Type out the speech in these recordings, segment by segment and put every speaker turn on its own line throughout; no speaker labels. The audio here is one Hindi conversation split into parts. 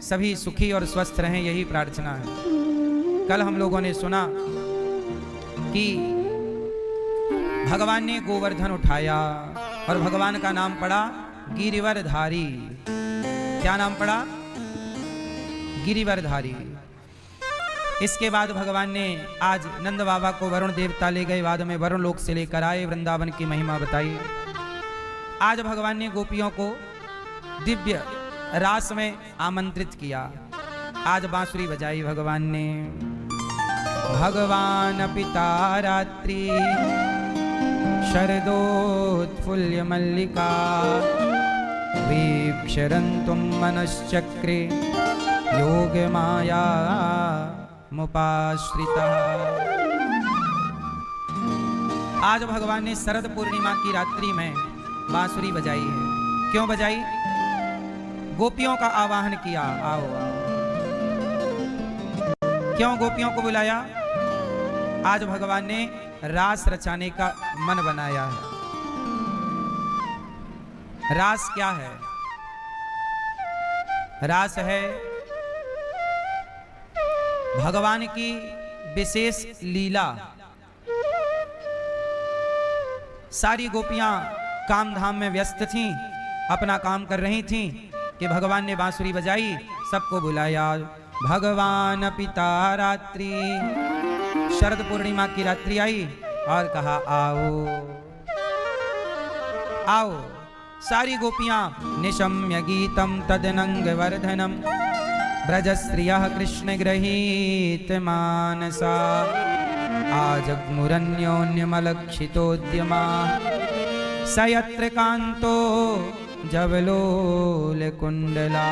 सभी सुखी और स्वस्थ रहें, यही प्रार्थना है। कल हम लोगों ने सुना कि भगवान ने गोवर्धन उठाया और भगवान का नाम पड़ा गिरिवरधारी। क्या नाम पड़ा? गिरिवरधारी। इसके बाद भगवान ने आज नंद बाबा को वरुण देवता ले गए, बाद में वरुण लोक से लेकर आए, वृंदावन की महिमा बताई। आज भगवान ने गोपियों को दिव्य रास में आमंत्रित किया। आज बांसुरी बजाई भगवान ने। भगवान पिता रात्रि शरदोत्फुल्य मल्लिका वीक्षरन्तुं मनश्चक्रे योग माया मुपाश्रिता। आज भगवान ने शरद पूर्णिमा की रात्रि में बांसुरी बजाई है। क्यों बजाई? गोपियों का आवाहन किया, आओ आओ। क्यों गोपियों को बुलाया? आज भगवान ने रास रचाने का मन बनाया है। रास क्या है? रास है भगवान की विशेष लीला। सारी गोपियां काम धाम में व्यस्त थीं, अपना काम कर रही थीं कि भगवान ने बांसुरी बजाई, सबको बुलाया। भगवान पिता रात्रि, शरद पूर्णिमा की रात्रि आई और कहा आओ आओ। सारी गोपियां निशम्य गीतम तदनंग वर्धनम ब्रजस्त्रियः कृष्ण गृहीत मानसा आजग्मुरन्योन्यमलक्षितोद्यमा सयत्र कांतो जवलोल कुंडला।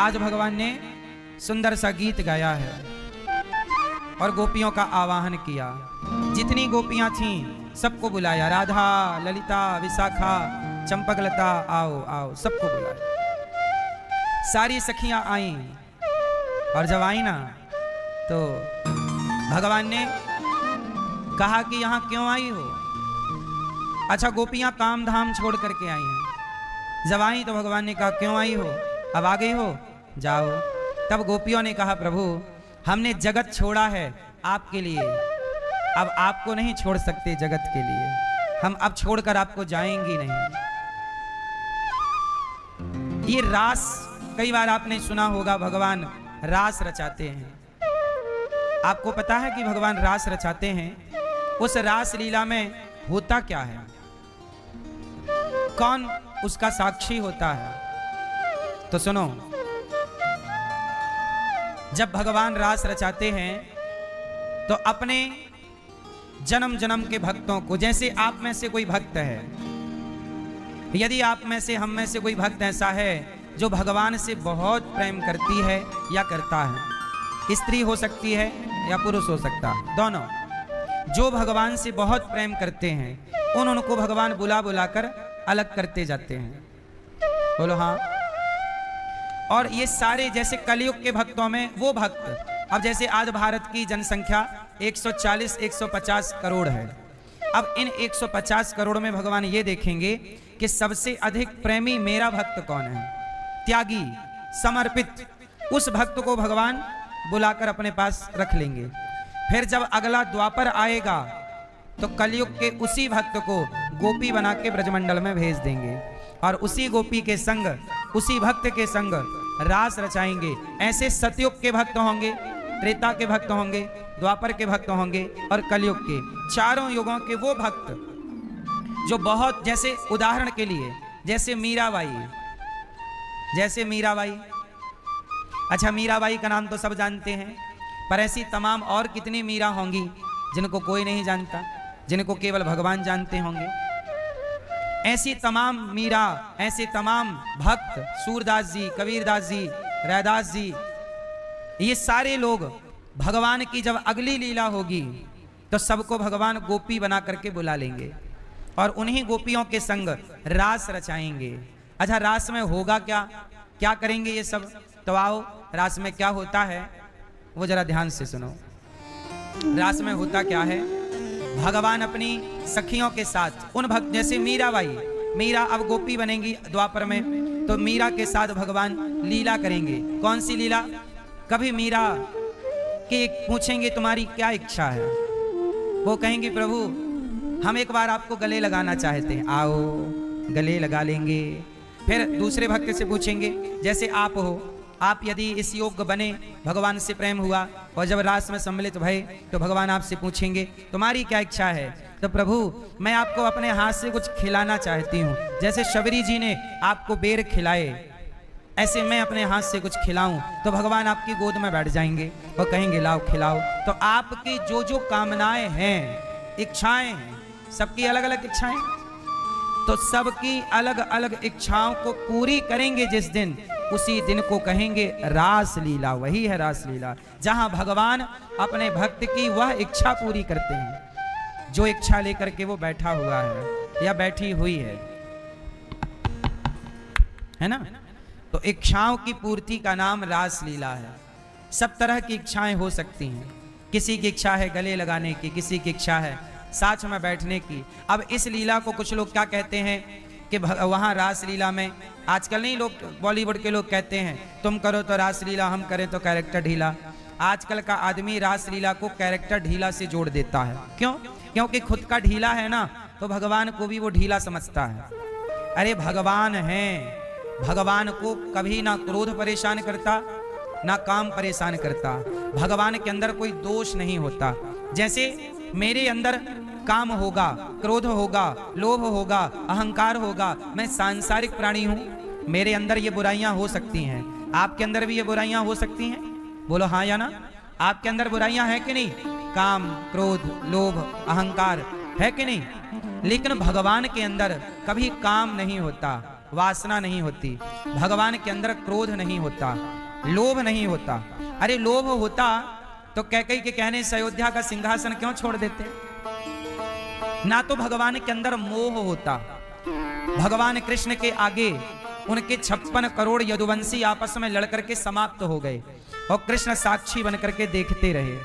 आज भगवान ने सुंदर सा गीत गाया है और गोपियों का आवाहन किया। जितनी गोपियां थीं सबको बुलाया। राधा, ललिता, विशाखा, चंपकलता, आओ आओ, सबको बुलाया। सारी सखियां आईं और जब आई ना तो भगवान ने कहा कि यहां क्यों आई हो? अच्छा, गोपियां काम धाम छोड़ करके आई हैं। जब आई तो भगवान ने कहा क्यों आई हो? अब आ गई हो, जाओ। तब गोपियों ने कहा प्रभु, हमने जगत छोड़ा है आपके लिए, अब आपको नहीं छोड़ सकते जगत के लिए, हम अब छोड़कर आपको जाएंगी नहीं। ये रास, कई बार आपने सुना होगा भगवान रास रचाते हैं। आपको पता है कि भगवान रास रचाते हैं? उस रास लीला में होता क्या है? कौन उसका साक्षी होता है? तो सुनो, जब भगवान रास रचाते हैं तो अपने जन्म जन्म के भक्तों को, जैसे आप में से कोई भक्त है, यदि आप में से, हम में से कोई भक्त ऐसा है जो भगवान से बहुत प्रेम करती है या करता है, स्त्री हो सकती है या पुरुष हो सकता है, दोनों, जो भगवान से बहुत प्रेम करते हैं उनको भगवान बुला बुलाकर अलग करते जाते हैं। बोलो हाँ। और ये सारे, जैसे कलयुग के भक्तों में वो भक्त, अब जैसे आज भारत की जनसंख्या 140-150 करोड़ है। अब इन 150 करोड़ में भगवान ये देखेंगे कि सबसे अधिक प्रेमी मेरा भक्त कौन है, त्यागी, समर्पित। उस भक्त को भगवान बुलाकर अपने पास रख लेंगे। फिर जब अगला द्वापर आएगा तो कलयुग के उसी भक्त को गोपी बना के ब्रजमंडल में भेज देंगे और उसी गोपी के संग, उसी भक्त के संग रास रचाएंगे। ऐसे सतयुग के भक्त होंगे, त्रेता के भक्त होंगे, द्वापर के भक्त होंगे और कलयुग के, चारों युगों के वो भक्त जो बहुत, जैसे उदाहरण के लिए जैसे मीराबाई, जैसे मीराबाई। अच्छा, मीराबाई का नाम तो सब जानते हैं, पर ऐसी तमाम और कितनी मीरा होंगी जिनको कोई नहीं जानता, जिनको केवल भगवान जानते होंगे। ऐसी तमाम मीरा, ऐसे तमाम भक्त, सूरदास जी, कबीरदास जी, रैदास जी, ये सारे लोग भगवान की जब अगली लीला होगी तो सबको भगवान गोपी बना करके बुला लेंगे और उन्हीं गोपियों के संग रास रचाएंगे। अच्छा, रास में होगा क्या, क्या करेंगे ये सब? तो आओ, रास में क्या होता है वो जरा ध्यान से सुनो। रास में होता क्या है? भगवान अपनी सखियों के साथ, उन भक्त, जैसे मीराबाई, मीरा अब गोपी बनेंगी द्वापर में, तो मीरा के साथ भगवान लीला करेंगे। कौन सी लीला? कभी मीरा के पूछेंगे तुम्हारी क्या इच्छा है, वो कहेंगे प्रभु हम एक बार आपको गले लगाना चाहते हैं, आओ गले लगा लेंगे। फिर दूसरे भक्त से पूछेंगे जैसे आप हो, आप यदि इस योग्य बने, भगवान से प्रेम हुआ और जब रास में सम्मिलित भए तो भगवान आपसे पूछेंगे तुम्हारी क्या इच्छा है, तो प्रभु मैं आपको अपने हाथ से कुछ खिलाना चाहती हूँ, जैसे शबरी जी ने आपको बेर खिलाए ऐसे मैं अपने हाथ से कुछ खिलाऊं, तो भगवान आपकी गोद में बैठ जाएंगे और कहेंगे लाओ खिलाओ। तो आपकी जो जो कामनाएं हैं, इच्छाएं हैं, सबकी अलग अलग इच्छाएं, तो सबकी अलग अलग इच्छाओं को पूरी करेंगे जिस दिन, उसी दिन को कहेंगे रास लीला। वही है रास लीला, जहां भगवान अपने भक्त की वह इच्छा पूरी करते हैं जो इच्छा लेकर के वो बैठा हुआ है या बैठी हुई है ना। तो इच्छाओं की पूर्ति का नाम रास लीला है। सब तरह की इच्छाएं हो सकती हैं, किसी की इच्छा है गले लगाने की, किसी की इच्छा है साथ में बैठने की। अब इस लीला को कुछ लोग क्या कहते हैं कि वहाँ रास लीला में, आजकल नहीं लोग बॉलीवुड के लोग कहते हैं तुम करो तो रास लीला, हम करें तो कैरेक्टर ढीला। आजकल का आदमी रास लीला को कैरेक्टर ढीला से जोड़ देता है। क्यों? क्योंकि खुद का ढीला है ना, तो भगवान को भी वो ढीला समझता है। अरे भगवान हैं, भगवान को कभी ना क्रोध परेशान करता ना काम परेशान करता। भगवान के अंदर कोई दोष नहीं होता। जैसे मेरे अंदर काम होगा, क्रोध होगा, लोभ होगा, अहंकार होगा, मैं सांसारिक प्राणी हूं, मेरे अंदर ये बुराइयां हो सकती हैं, आपके अंदर भी ये बुराइयां हो सकती हैं। बोलो हाँ या ना। आपके अंदर बुराइयां हैं कि नहीं? काम, क्रोध, लोभ, अहंकार है कि नहीं? लेकिन भगवान के अंदर कभी काम नहीं होता, वासना नहीं होती, भगवान के अंदर क्रोध नहीं होता, लोभ नहीं होता। अरे लोभ होता तो कैकेयी के कहने से अयोध्या का सिंहासन क्यों छोड़ देते? ना तो भगवान के अंदर मोह होता। भगवान कृष्ण के आगे उनके 56 करोड़ यदुवंशी आपस में लड़कर के समाप्त हो गए और कृष्ण साक्षी बनकर के देखते रहे।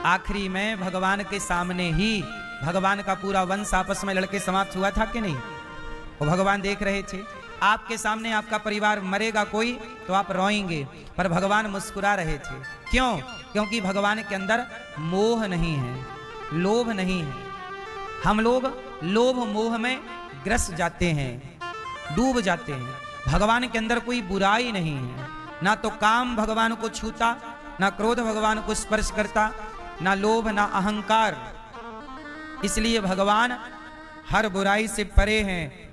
आखिरी में भगवान के सामने ही भगवान का पूरा वंश आपस में लड़के समाप्त हुआ था कि नहीं? और भगवान देख रहे थे। आपके सामने आपका परिवार मरेगा कोई तो आप रोएंगे, पर भगवान मुस्कुरा रहे थे। क्यों? क्योंकि भगवान के अंदर मोह नहीं है, लोभ नहीं है। हम लोग लोभ मोह में ग्रस जाते हैं, डूब जाते हैं। भगवान के अंदर कोई बुराई नहीं है, ना तो काम भगवान को छूता, ना क्रोध भगवान को स्पर्श करता, ना लोभ, ना अहंकार। इसलिए भगवान हर बुराई से परे हैं।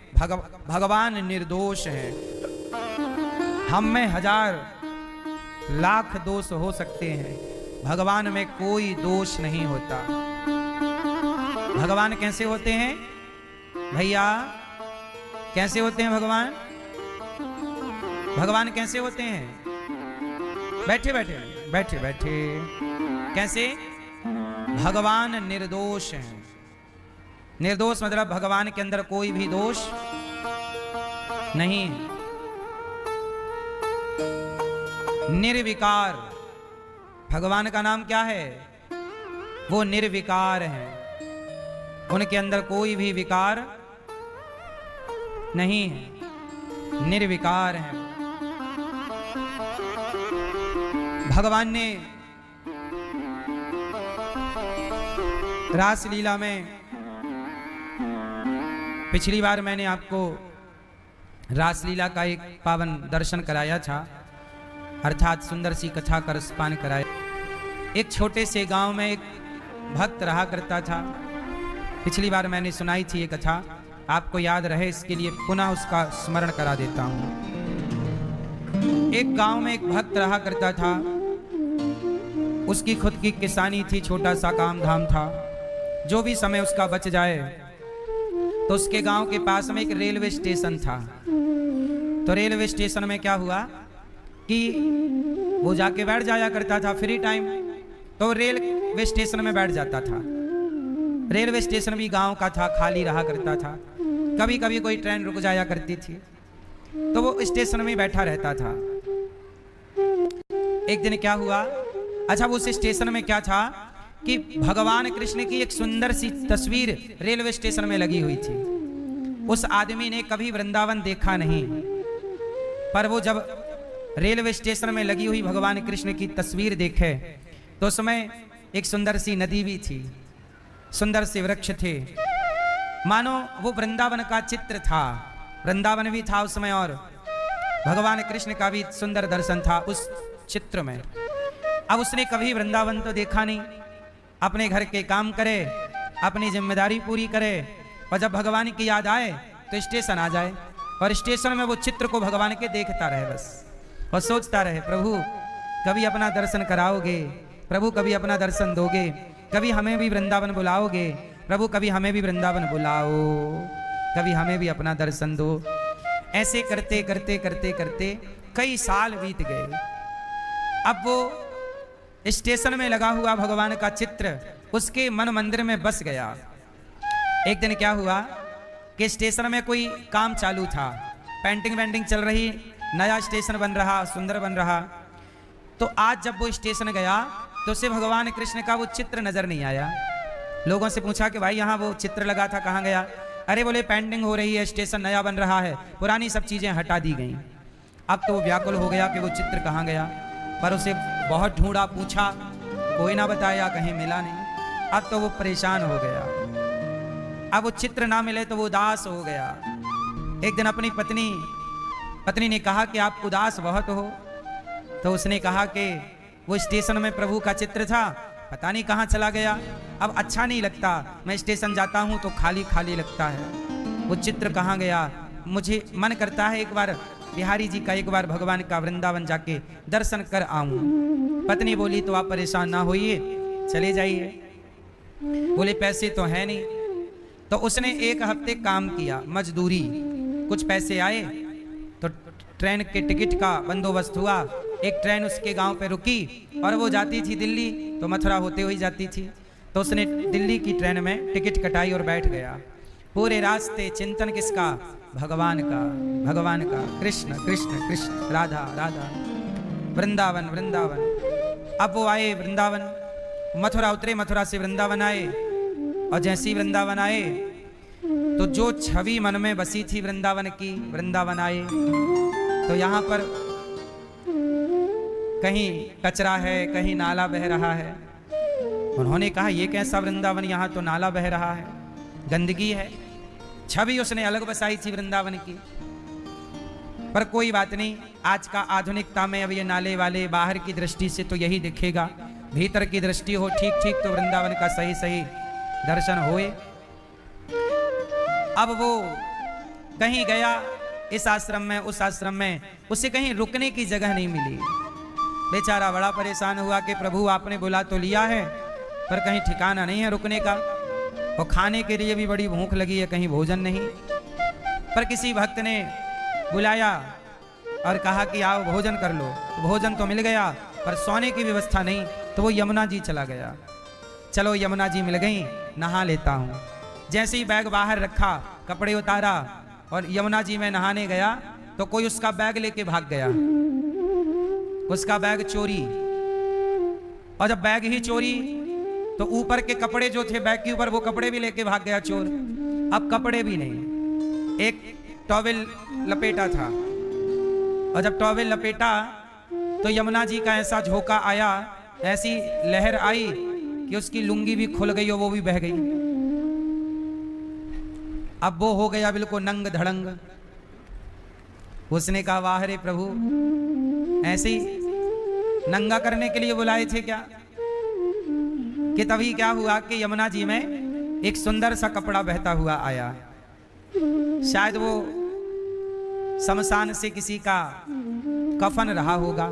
भगवान निर्दोष है। हम में 1000 लाख दोष हो सकते हैं, भगवान में कोई दोष नहीं होता। भगवान कैसे होते हैं भैया? कैसे होते हैं भगवान? भगवान कैसे होते हैं? बैठे बैठे बैठे बैठे कैसे? भगवान निर्दोष हैं। निर्दोष मतलब भगवान के अंदर कोई भी दोष नहीं है। निर्विकार, भगवान का नाम क्या है? वो निर्विकार है। उनके अंदर कोई भी विकार नहीं है, निर्विकार है। भगवान ने रास लीला में, पिछली बार मैंने आपको रासलीला का एक पावन दर्शन कराया था, अर्थात सुंदर सी कथा का रसपान कराया। एक छोटे से गांव में एक भक्त रहा करता था। पिछली बार मैंने सुनाई थी ये कथा, आपको याद रहे इसके लिए पुनः उसका स्मरण करा देता हूं। एक गांव में एक भक्त रहा करता था। उसकी खुद की किसानी थी, छोटा सा काम धाम था। जो भी समय उसका बच जाए तो उसके गांव के पास में एक रेलवे स्टेशन था। तो रेलवे स्टेशन में क्या हुआ कि वो जाके बैठ जाया करता था फ्री टाइम, तो रेलवे स्टेशन में बैठ जाता था। रेलवे स्टेशन भी गांव का था, खाली रहा करता था। कभी कभी कोई ट्रेन रुक जाया करती थी तो वो स्टेशन में बैठा रहता था। एक दिन क्या हुआ, अच्छा वो उस स्टेशन में क्या था कि भगवान कृष्ण की एक सुंदर सी तस्वीर रेलवे स्टेशन में लगी हुई थी। उस आदमी ने कभी वृंदावन देखा नहीं, पर वो जब रेलवे स्टेशन में लगी हुई भगवान कृष्ण की तस्वीर देखे तो उसमें एक सुंदर सी नदी भी थी, सुंदर से वृक्ष थे, मानो वो वृंदावन का चित्र था। वृंदावन भी था उसमें और भगवान कृष्ण का भी सुंदर दर्शन था उस चित्र में। अब उसने कभी वृंदावन तो देखा नहीं, अपने घर के काम करे, अपनी जिम्मेदारी पूरी करे, और जब भगवान की याद आए तो स्टेशन आ जाए और स्टेशन में वो चित्र को भगवान के देखता रहे बस, और सोचता रहे प्रभु कभी अपना दर्शन कराओगे, प्रभु कभी अपना दर्शन दोगे, कभी हमें भी वृंदावन बुलाओगे, प्रभु कभी हमें भी वृंदावन बुलाओ, कभी हमें भी अपना दर्शन दो। ऐसे करते करते करते करते कई साल बीत गए। अब वो स्टेशन में लगा हुआ भगवान का चित्र उसके मन मंदिर में बस गया। एक दिन क्या हुआ कि स्टेशन में कोई काम चालू था, पेंटिंग वेंटिंग चल रही, नया स्टेशन बन रहा, सुंदर बन रहा। तो आज जब वो स्टेशन गया तो उसे भगवान कृष्ण का वो चित्र नजर नहीं आया। लोगों से पूछा कि भाई यहाँ वो चित्र लगा था कहाँ गया? अरे बोले पेंटिंग हो रही है, स्टेशन नया बन रहा है, पुरानी सब चीजें हटा दी गई। अब तो वो व्याकुल हो गया कि वो चित्र कहाँ गया, पर उसे बहुत ढूंढा, पूछा, कोई ना बताया, कहीं मिला नहीं। अब तो वो परेशान हो गया, अब वो चित्र ना मिले तो वो उदास हो गया। एक दिन अपनी पत्नी ने कहा कि आप उदास बहुत हो, तो उसने कहा कि वो स्टेशन में प्रभु का चित्र था, पता नहीं कहाँ चला गया, अब अच्छा नहीं लगता, मैं स्टेशन जाता हूँ तो खाली खाली लगता है, वो चित्र कहाँ गया? मुझे मन करता है एक बार बिहारी जी का, एक बार भगवान का वृंदावन जाके दर्शन कर आऊं। पत्नी बोली तो आप परेशान ना होइए, चले जाइए। बोले पैसे तो है नहीं। तो उसने एक हफ्ते काम किया, मजदूरी, कुछ पैसे आए तो ट्रेन के टिकट का बंदोबस्त हुआ। एक ट्रेन उसके गांव पे रुकी और वो जाती थी दिल्ली, तो मथुरा होते हुए जाती थी। तो उसने दिल्ली की ट्रेन में टिकट कटाई और बैठ गया। पूरे रास्ते चिंतन किसका? भगवान का, भगवान का, कृष्ण कृष्ण कृष्ण, राधा राधा, वृंदावन वृंदावन। अब वो आए वृंदावन, मथुरा उतरे, मथुरा से वृंदावन आए, और जैसे ही वृंदावन आए तो जो छवि मन में बसी थी वृंदावन की, वृंदावन आए तो यहाँ पर कहीं कचरा है, कहीं नाला बह रहा है। उन्होंने कहा ये कैसा वृंदावन, यहाँ तो नाला बह रहा है, गंदगी है। छवि उसने अलग बसाई थी वृंदावन की। पर कोई बात नहीं, आज का आधुनिकता में अब ये नाले वाले बाहर की दृष्टि से तो यही दिखेगा, भीतर की दृष्टि हो ठीक ठीक तो वृंदावन का सही सही दर्शन होए। अब वो कहीं गया, इस आश्रम में उस आश्रम में, उसे कहीं रुकने की जगह नहीं मिली। बेचारा बड़ा परेशान हुआ कि प्रभु आपने बुला तो लिया है पर कहीं ठिकाना नहीं है रुकने का, और खाने के लिए भी बड़ी भूख लगी है, कहीं भोजन नहीं। पर किसी भक्त ने बुलाया और कहा कि आओ भोजन कर लो। तो भोजन तो मिल गया पर सोने की व्यवस्था नहीं, तो वो यमुना जी चला गया। चलो यमुना जी मिल गई, नहा लेता हूँ। जैसे ही बैग बाहर रखा, कपड़े उतारा और यमुना जी में नहाने गया तो कोई उसका बैग लेके भाग गया, उसका बैग चोरी। और जब बैग ही चोरी तो ऊपर के कपड़े जो थे बैग के ऊपर, वो कपड़े भी लेके भाग गया चोर। अब कपड़े भी नहीं, एक टॉवेल लपेटा था, और जब टॉवेल लपेटा तो यमुना जी का ऐसा झोंका आया, ऐसी लहर आई कि उसकी लुंगी भी खुल गई और वो भी बह गई। अब वो हो गया बिल्कुल नंग धड़ंग। उसने कहा वाह रे प्रभु, ऐसे ही नंगा करने के लिए बुलाए थे क्या? कि तभी क्या हुआ कि यमुना जी में एक सुंदर सा कपड़ा बहता हुआ आया। शायद वो शमशान से किसी का कफन रहा होगा।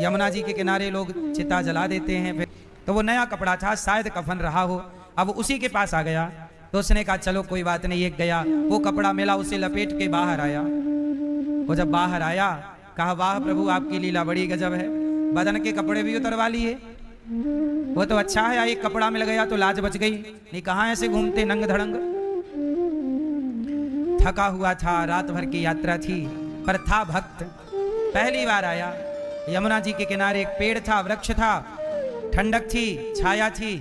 यमुना जी के किनारे लोग चिता जला देते हैं, फिर तो वो नया कपड़ा था, शायद कफन रहा हो। अब उसी के पास आ गया तो उसने कहा चलो कोई बात नहीं। एक गया, वो कपड़ा मिला, उसे लपेट के बाहर आया। वो जब बाहर आया कहा वाह प्रभु आपकी लीला बड़ी गजब है, बदन के कपड़े भी उतरवा लिए। वो तो अच्छा है, एक कपड़ा मिल गया तो लाज बच गई, नहीं कहाँ ऐसे घूमते नंग धड़ंग। थका हुआ था, रात भर की यात्रा थी, पर था भक्त, पहली बार आया। यमुना जी के किनारे एक पेड़ था, वृक्ष था, ठंडक थी, छाया थी,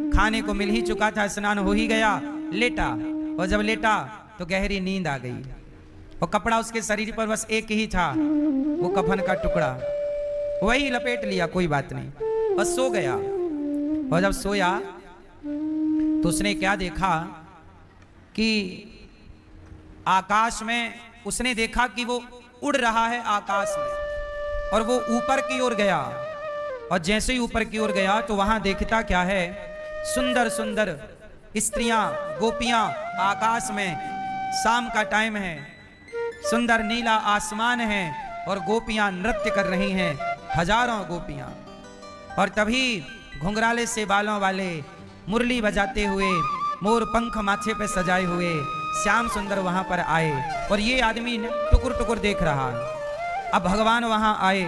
खाने को मिल ही चुका था, स्नान हो ही गया, लेटा और जब लेटा तो गहरी नींद आ गई और कपड़ा उसके शरीर पर बस एक ही था, वो कफन का टुकड़ा, वही लपेट लिया, कोई बात नहीं, बस सो गया। और जब सोया तो उसने क्या देखा कि आकाश में उसने देखा कि वो उड़ रहा है आकाश में और वो ऊपर की ओर गया। और जैसे ही ऊपर की ओर गया तो वहां देखता क्या है, सुंदर सुंदर स्त्रियां, गोपियां आकाश में, शाम का टाइम है, सुंदर नीला आसमान है और गोपियां नृत्य कर रही हैं, हजारों गोपियां। और तभी घुंघराले से बालों वाले, मुरली बजाते हुए, मोर पंख माथे पे सजाए हुए श्याम सुंदर वहां पर आए और ये आदमी टुकुर टुकुर देख रहा है। अब भगवान वहां आए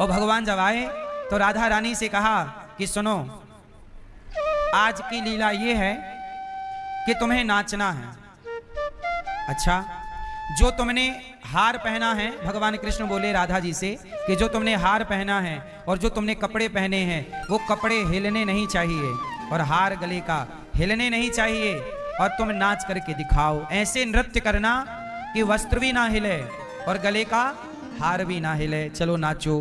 और भगवान जब आए तो राधा रानी से कहा कि सुनो, आज की लीला ये है कि तुम्हें नाचना है। अच्छा, जो तुमने हार पहना है, भगवान कृष्ण बोले राधा जी से कि जो तुमने हार पहना है और जो तुमने कपड़े पहने हैं वो कपड़े हिलने नहीं चाहिए और हार गले का हिलने नहीं चाहिए और तुम नाच करके दिखाओ। ऐसे नृत्य करना कि वस्त्र भी ना हिले और गले का हार भी ना हिले। चलो नाचो।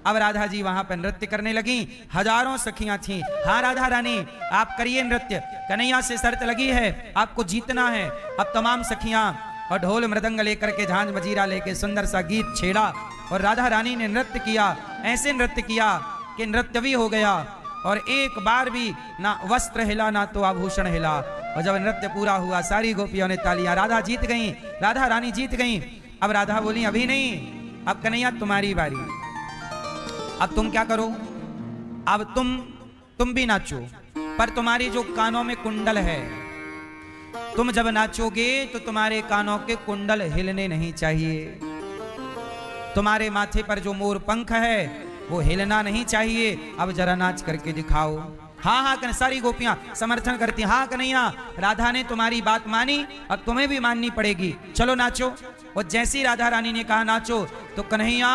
अब राधा जी वहां पर नृत्य करने लगी, हजारों सखियां थीं। हाँ राधा रानी, आप करिए नृत्य, कन्हैया से शर्त लगी है, आपको जीतना है। अब तमाम सखियां और ढोल मृदंग लेकर के, झांझ मजीरा लेके सुंदर सा गीत छेड़ा और राधा रानी ने नृत्य किया। ऐसे नृत्य किया कि नृत्य भी हो गया और एक बार भी ना वस्त्र हिला ना तो आभूषण हिला। और जब नृत्य पूरा हुआ सारी गोपियों ने तालियां, राधा जीत गईं, राधा रानी जीत गईं। अब राधा बोली अभी नहीं, अब कन्हैया तुम्हारी बारी, अब तुम क्या करो, अब तुम भी नाचो, पर तुम्हारी जो कानों में कुंडल है, तुम जब नाचोगे तो तुम्हारे कानों के कुंडल हिलने नहीं चाहिए, तुम्हारे माथे पर जो मोर पंख है वो हिलना नहीं चाहिए। अब जरा नाच करके दिखाओ। हाँ हाँ, सारी गोपियां समर्थन करती, हाँ कन्हैया, राधा ने तुम्हारी बात मानी, अब तुम्हें भी माननी पड़ेगी, चलो नाचो। और जैसी राधा रानी ने कहा नाचो तो कन्हैया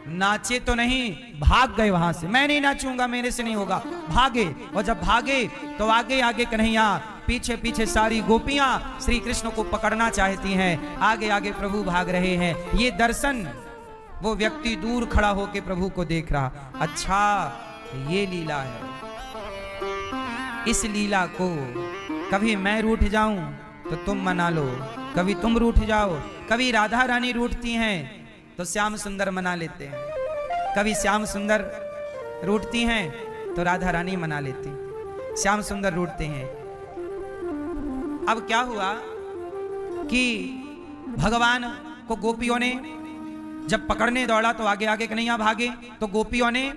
नाचे तो नहीं, भाग गए वहां से। मैं नहीं नाचूंगा, मेरे से नहीं होगा, भागे। और जब भागे तो आगे आगे कन्हैया, पीछे पीछे सारी गोपियां श्री कृष्ण को पकड़ना चाहती हैं, आगे आगे प्रभु भाग रहे हैं। ये दर्शन, वो व्यक्ति दूर खड़ा होकर प्रभु को देख रहा, अच्छा ये लीला है। इस लीला को कभी मैं रूठ जाऊं तो तुम मना लो, कभी तुम रूठ जाओ, कभी राधा रानी रूठती हैं तो श्याम सुंदर मना लेते हैं, कभी श्याम सुंदर रूठती हैं तो राधा रानी मना लेती, श्याम सुंदर रूठते हैं। अब क्या हुआ कि भगवान को गोपियों ने जब पकड़ने दौड़ा तो आगे आगे कन्हैया भागे, तो गोपियों ने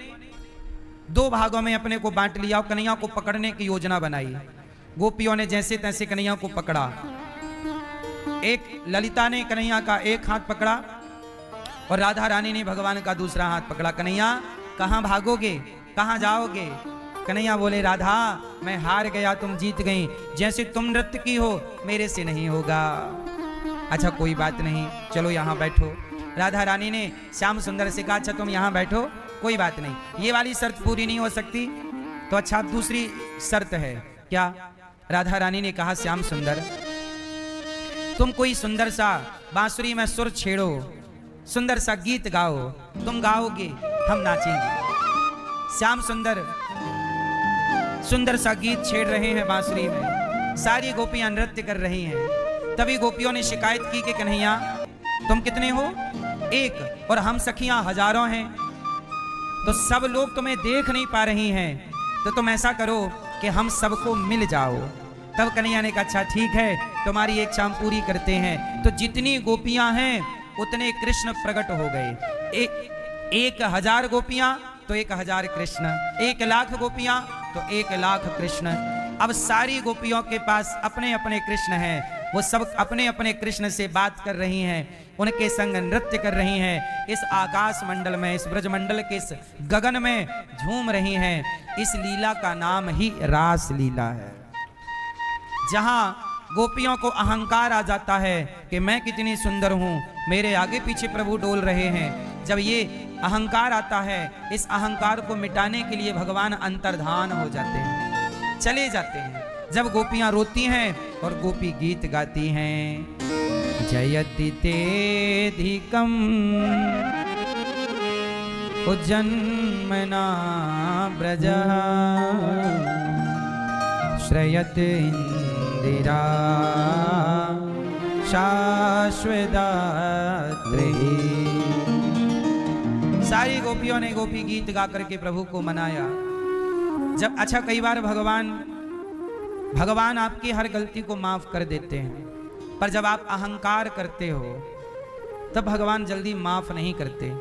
दो भागों में अपने को बांट लिया और कन्हैया को पकड़ने की योजना बनाई। गोपियों ने जैसे तैसे कन्हैया को पकड़ा, एक ललिता ने कन्हैया का एक हाथ पकड़ा और राधा रानी ने भगवान का दूसरा हाथ पकड़ा। कन्हैया कहाँ भागोगे, कहाँ जाओगे? कन्हैया बोले राधा मैं हार गया, तुम जीत गई, जैसे तुम नृत्य की हो मेरे से नहीं होगा। अच्छा कोई बात नहीं, चलो यहाँ बैठो। राधा रानी ने श्याम सुंदर से कहा अच्छा तुम यहाँ बैठो, कोई बात नहीं, ये वाली शर्त पूरी नहीं हो सकती तो अच्छा दूसरी शर्त है। क्या? राधा रानी ने कहा श्याम सुंदर तुम कोई सुंदर सा बांसुरी में सुर छेड़ो, सुंदर सा गीत गाओ, तुम गाओगे हम नाचेंगे। श्याम सुंदर सुंदर सा गीत छेड़ रहे हैं बांसुरी में, सारी गोपियां नृत्य कर रही हैं। तभी गोपियों ने शिकायत की कि कन्हैया तुम कितने हो? एक, और हम सखियां हजारों हैं, तो सब लोग तुम्हें देख नहीं पा रही हैं, तो तुम ऐसा करो कि हम सबको मिल जाओ। तब कन्हैया ने कहा अच्छा ठीक है, तुम्हारी एक शाम पूरी करते हैं। तो जितनी गोपियां हैं उतने कृष्ण प्रकट हो गए। 1000 गोपियां तो 1000 कृष्ण, 1,00,000 गोपियां तो 1,00,000 कृष्ण। अब सारी गोपियों के पास अपने अपने कृष्ण हैं, वो सब अपने अपने कृष्ण से बात कर रही हैं, उनके संग नृत्य कर रही हैं, इस आकाश मंडल में, इस ब्रजमंडल के इस गगन में झूम रही हैं। इस लीला का नाम ही रास लीला है, जहां गोपियों को अहंकार आ जाता है कि मैं कितनी सुंदर हूं, मेरे आगे पीछे प्रभु डोल रहे हैं। जब ये अहंकार आता है, इस अहंकार को मिटाने के लिए भगवान अंतर्धान हो जाते हैं, चले जाते हैं। जब गोपियां रोती हैं और गोपी गीत गाती हैं, जयति तेधिकम उज्जन्मना ब्रज श्रयत इंदिरा शाश्वदात्री। सारी गोपियों ने गोपी गीत गा करके प्रभु को मनाया। जब अच्छा कई बार भगवान आपकी हर गलती को माफ कर देते हैं, पर जब आप अहंकार करते हो तब भगवान जल्दी माफ नहीं करते।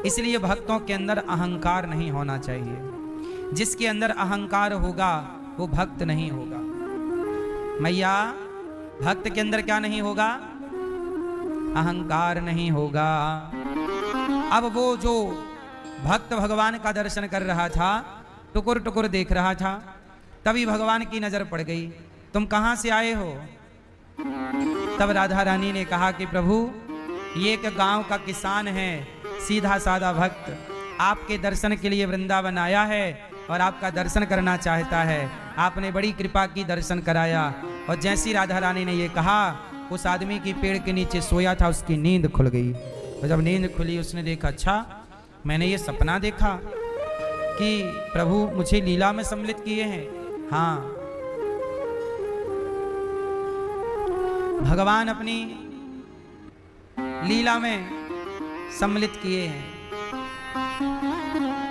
इसलिए भक्तों के अंदर अहंकार नहीं होना चाहिए। जिसके अंदर अहंकार होगा वो भक्त नहीं होगा। मैया, भक्त के अंदर क्या नहीं होगा? अहंकार नहीं होगा। अब वो जो भक्त भगवान का दर्शन कर रहा था, टुकुर टुकुर देख रहा था, तभी भगवान की नजर पड़ गई, तुम कहां से आए हो? तब राधा रानी ने कहा कि प्रभु, ये एक गांव का किसान है, सीधा साधा भक्त, आपके दर्शन के लिए वृंदावन आया है और आपका दर्शन करना चाहता है। आपने बड़ी कृपा की, दर्शन कराया। और जैसी राधा रानी ने ये कहा, उस आदमी की पेड़ के नीचे सोया था, उसकी नींद खुल गई। और जब नींद खुली, उसने देखा, अच्छा मैंने ये सपना देखा कि प्रभु मुझे लीला में सम्मिलित किए हैं। हाँ, भगवान अपनी लीला में सम्मिलित किए हैं।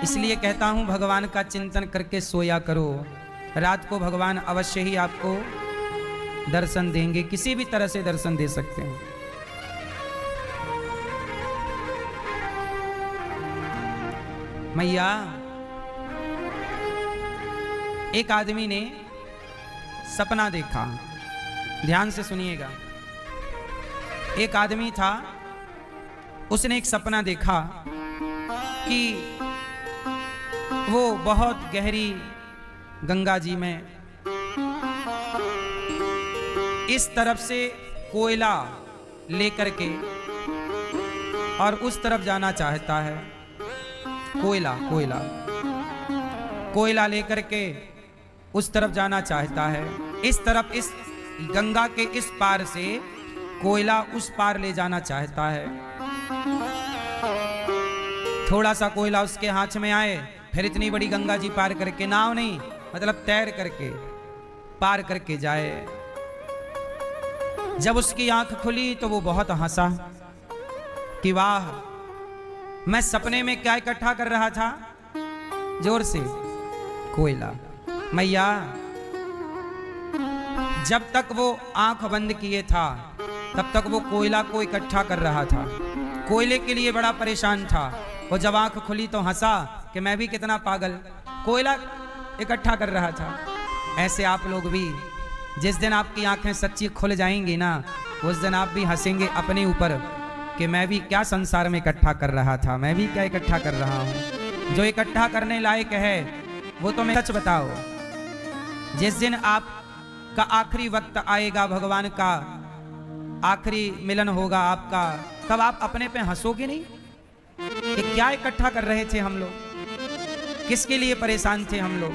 इसलिए कहता हूं, भगवान का चिंतन करके सोया करो। रात को भगवान अवश्य ही आपको दर्शन देंगे, किसी भी तरह से दर्शन दे सकते हैं। मैया, एक आदमी ने सपना देखा, ध्यान से सुनिएगा। एक आदमी था, उसने एक सपना देखा कि वो बहुत गहरी गंगा जी में इस तरफ से कोयला लेकर के और उस तरफ जाना चाहता है। कोयला लेकर के उस तरफ जाना चाहता है। इस तरफ, इस गंगा के इस पार से कोयला उस पार ले जाना चाहता है। थोड़ा सा कोयला उसके हाथ में आए, फिर इतनी बड़ी गंगा जी पार करके, नाव नहीं मतलब तैर करके पार करके जाए। जब उसकी आंख खुली तो वो बहुत हंसा कि वाह, मैं सपने में क्या इकट्ठा कर रहा था? जोर से, कोयला। मैया, जब तक वो आंख बंद किए था तब तक वो कोयला को इकट्ठा कर रहा था, कोयले के लिए बड़ा परेशान था। वो जब आंख खुली तो हंसा कि मैं भी कितना पागल, कोयला इकट्ठा कर रहा था। ऐसे आप लोग भी, जिस दिन आपकी आंखें सच्ची खुल जाएंगी ना, उस दिन आप भी हंसेंगे अपने ऊपर कि मैं भी क्या संसार में इकट्ठा कर रहा था, मैं भी क्या इकट्ठा कर रहा हूँ। जो इकट्ठा करने लायक है वो तो मैं सच बताओ, जिस दिन आपका आखिरी वक्त आएगा, भगवान का आखिरी मिलन होगा आपका, तब आप अपने पे हंसोगे नहीं कि क्या इकट्ठा कर रहे थे हम लोग, किसके लिए परेशान थे हम लोग।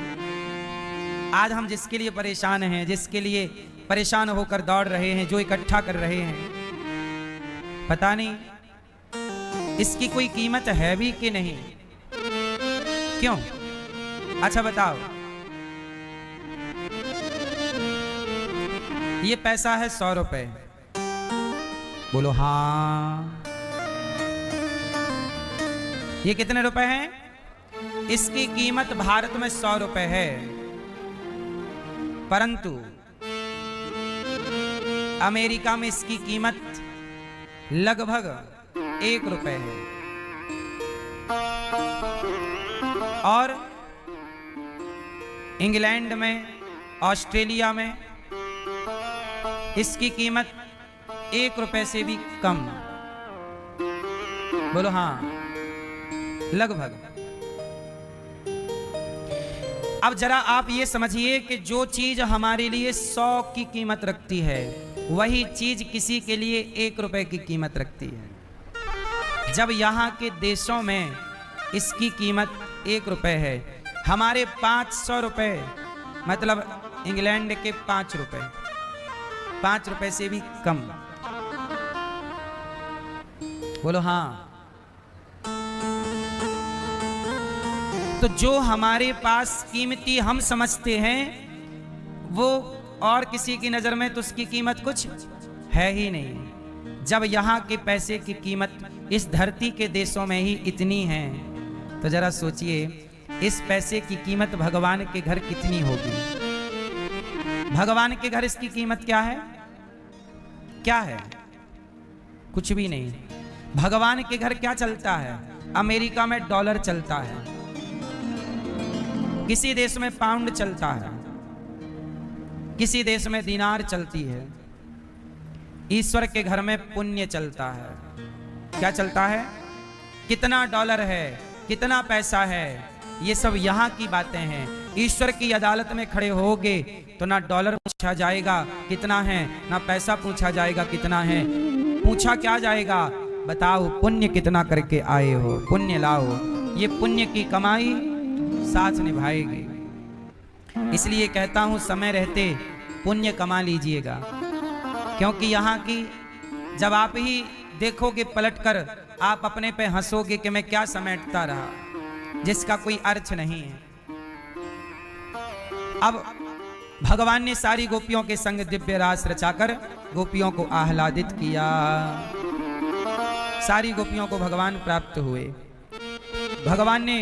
आज हम जिसके लिए परेशान हैं, जिसके लिए परेशान होकर दौड़ रहे हैं, जो इकट्ठा कर रहे हैं, पता नहीं इसकी कोई कीमत है भी कि नहीं। क्यों? अच्छा बताओ, ये पैसा है 100 रुपए, बोलो हाँ। ये कितने रुपए हैं? इसकी कीमत भारत में 100 रुपए है, परंतु अमेरिका में इसकी कीमत लगभग 1 रुपए है। और इंग्लैंड में, ऑस्ट्रेलिया में इसकी कीमत 1 रुपए से भी कम, बोलो हाँ, लगभग। अब जरा आप ये समझिए कि जो चीज हमारे लिए 100 की कीमत रखती है, वही चीज किसी के लिए 1 रुपए की कीमत रखती है। जब यहाँ के देशों में इसकी कीमत 1 रुपए है, हमारे 500 रुपए मतलब इंग्लैंड के 5 रुपए, 5 रुपए से भी कम। बोलो हाँ। तो जो हमारे पास कीमती हम समझते हैं, वो और किसी की नजर में तो उसकी कीमत कुछ है ही नहीं। जब यहाँ के पैसे की कीमत इस धरती के देशों में ही इतनी है, तो जरा सोचिए इस पैसे की कीमत भगवान के घर कितनी होगी। भगवान के घर इसकी कीमत क्या है? क्या है? कुछ भी नहीं। भगवान के घर क्या चलता है? अमेरिका में डॉलर चलता है, किसी देश में पाउंड चलता है, किसी देश में दिनार चलती है। ईश्वर के घर में पुण्य चलता है। क्या चलता है? कितना डॉलर है, कितना पैसा है, ये सब यहाँ की बातें हैं। ईश्वर की अदालत में खड़े होगे तो ना डॉलर पूछा जाएगा कितना है, ना पैसा पूछा जाएगा कितना है। पूछा क्या जाएगा? बताओ पुण्य कितना करके आए हो, पुण्य लाओ। ये पुण्य की कमाई साथ निभाएगी। इसलिए कहता हूं समय रहते पुण्य कमा लीजिएगा, क्योंकि यहाँ की जब आप ही देखोगे पलटकर, आप अपने पे हंसोगे कि मैं क्या समेटता रहा, जिसका कोई अर्थ नहीं है। अब भगवान ने सारी गोपियों के संग दिव्य रास रचाकर गोपियों को आह्लादित किया। सारी गोपियों को भगवान प्राप्त हुए। भगवान ने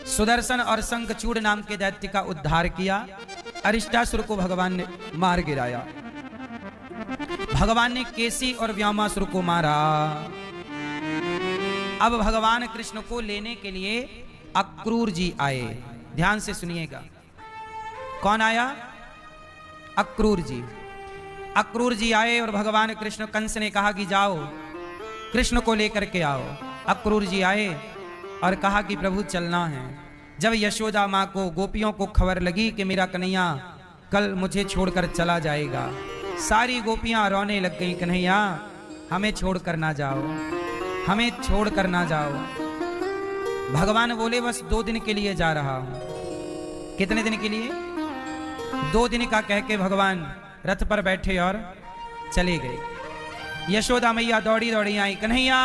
सुदर्शन और शंखचूड़ नाम के दैत्य का उद्धार किया। अरिष्टासुर को भगवान ने मार गिराया। भगवान ने केसी और व्योमासुर को मारा। अब भगवान कृष्ण को लेने के लिए अक्रूर जी आए। ध्यान से सुनिएगा, कौन आया? अक्रूर जी। अक्रूर जी आए और भगवान कृष्ण, कंस ने कहा कि जाओ कृष्ण को लेकर के आओ। अक्रूर जी आए और कहा कि प्रभु चलना है। जब यशोदा माँ को, गोपियों को खबर लगी कि मेरा कन्हैया कल मुझे छोड़कर चला जाएगा, सारी गोपियां रोने लग गई, कन्हैया हमें छोड़कर ना जाओ, हमें छोड़कर ना जाओ। भगवान बोले बस 2 दिन के लिए जा रहा हूं। कितने दिन के लिए? 2 दिन का कह के भगवान रथ पर बैठे और चले गए। यशोदा मैया दौड़ी दौड़ी आई, कन्हैया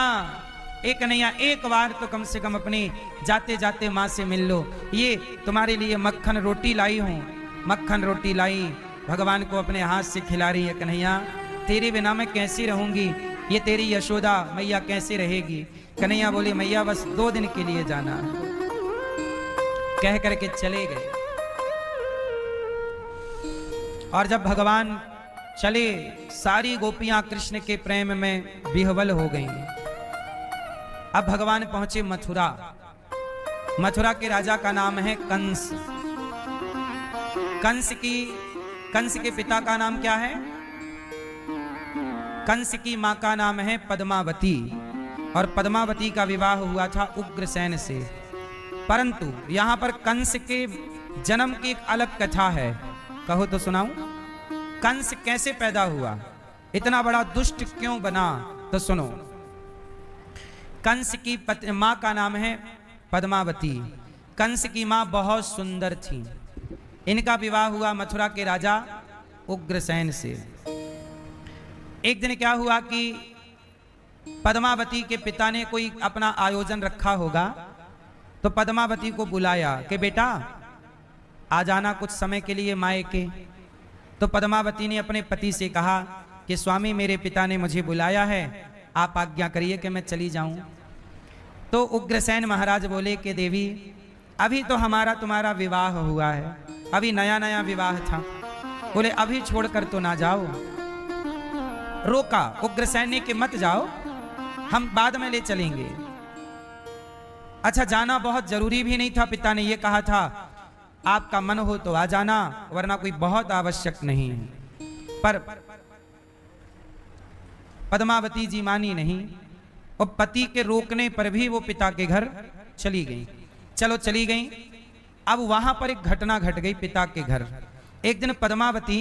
एक बार तो कम से कम अपनी जाते जाते माँ से मिल लो। ये तुम्हारे लिए मक्खन रोटी लाई हूँ, मक्खन रोटी लाई, भगवान को अपने हाथ से खिला रही है। कन्हैया तेरे बिना मैं कैसी रहूंगी, ये तेरी यशोदा मैया कैसे रहेगी? कन्हैया बोली मैया बस 2 दिन के लिए जाना है। कह करके चले गए। और जब भगवान चले, सारी गोपियां कृष्ण के प्रेम में विह्वल हो गईं। अब भगवान पहुंचे मथुरा। मथुरा के राजा का नाम है कंस। कंस के पिता का नाम क्या है? कंस की मां का नाम है पद्मावती, और पद्मावती का विवाह हुआ था उग्रसेन से। परंतु यहां पर कंस के जन्म की एक अलग कथा है। कहो तो सुनाऊं। कंस कैसे पैदा हुआ, इतना बड़ा दुष्ट क्यों बना? तो सुनो। कंस की मां का नाम है पद्मावती। कंस की मां बहुत सुंदर थी। इनका विवाह हुआ मथुरा के राजा उग्रसेन से। एक दिन क्या हुआ कि पद्मावती के पिता ने कोई अपना आयोजन रखा होगा, तो पद्मावती को बुलाया कि बेटा आ जाना कुछ समय के लिए मायके। तो पद्मावती ने अपने पति से कहा कि स्वामी मेरे पिता ने मुझे बुलाया है, आप आज्ञा करिए कि मैं चली जाऊं। तो उग्रसेन महाराज बोले कि देवी अभी तो हमारा तुम्हारा विवाह हुआ है, अभी नया नया विवाह था, बोले अभी छोड़कर तो ना जाओ। रोका उग्रसेन ने कि मत जाओ, हम बाद में ले चलेंगे। अच्छा जाना बहुत जरूरी भी नहीं था, पिता ने ये कहा था आपका मन हो तो आ जाना, वरना कोई बहुत आवश्यक नहीं है। पर पद्मावती जी मानी नहीं, और पति के रोकने पर भी वो पिता के घर चली गई। चलो चली गई। अब वहां पर एक घटना घट गई पिता के घर। एक दिन पद्मावती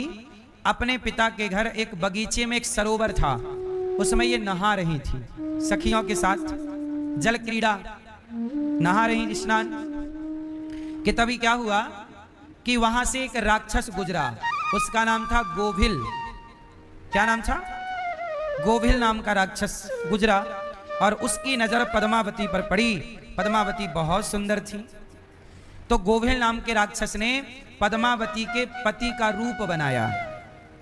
अपने पिता के घर एक बगीचे में, एक सरोवर था, उसमें ये नहा रही थी सखियों के साथ, जल क्रीड़ा नहा रही, स्नान। कि तभी क्या हुआ कि वहां से एक राक्षस गुजरा, उसका नाम था गोभिल। क्या नाम था? गोभिल नाम का राक्षस गुजरा और उसकी नजर पद्मावती पर पड़ी। पद्मावती बहुत सुंदर थी, तो गोभिल नाम के राक्षस ने पद्मावती के पति का रूप बनाया।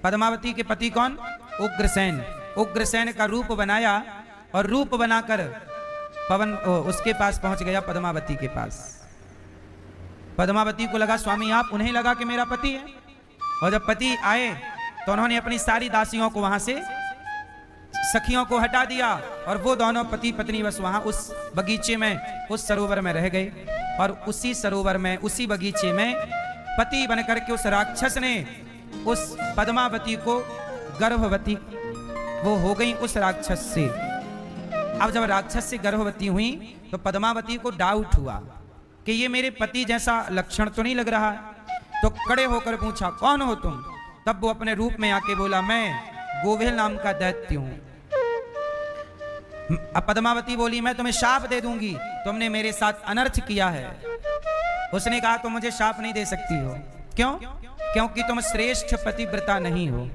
पद्मावती के पति कौन? उग्रसेन। उग्रसेन का रूप बनाया और रूप बनाकर उसके पास पहुंच गया, पद्मावती के पास। पद्मावती को लगा स्वामी आप, उन्हें लगा कि मेरा पति है। और जब पति आए तो उन्होंने अपनी सारी दासियों को वहां से, सखियों को हटा दिया और वो दोनों पति पत्नी बस वहां उस बगीचे में, उस सरोवर में रह गए। और उसी सरोवर में, उसी बगीचे में पति बनकर के उस राक्षस ने उस पद्मावती को गर्भवती वो हो गई उस राक्षस से। अब जब राक्षस से गर्भवती हुई तो पद्मावती को डाउट हुआ कि ये मेरे पति जैसा लक्षण तो नहीं लग रहा है। तो खड़े होकर पूछा कौन हो तुम? तब वो अपने रूप में आके बोला मैं गोभिल नाम का दैत्य हूं। अब पद्मावती बोली मैं तुम्हें शाप दे दूंगी, तुमने मेरे साथ अनर्थ किया है। उसने कहा तुम मुझे शाप नहीं दे सकती हो। क्यों? क्योंकि तुम श्रेष्ठ पतिव्रता नहीं हो।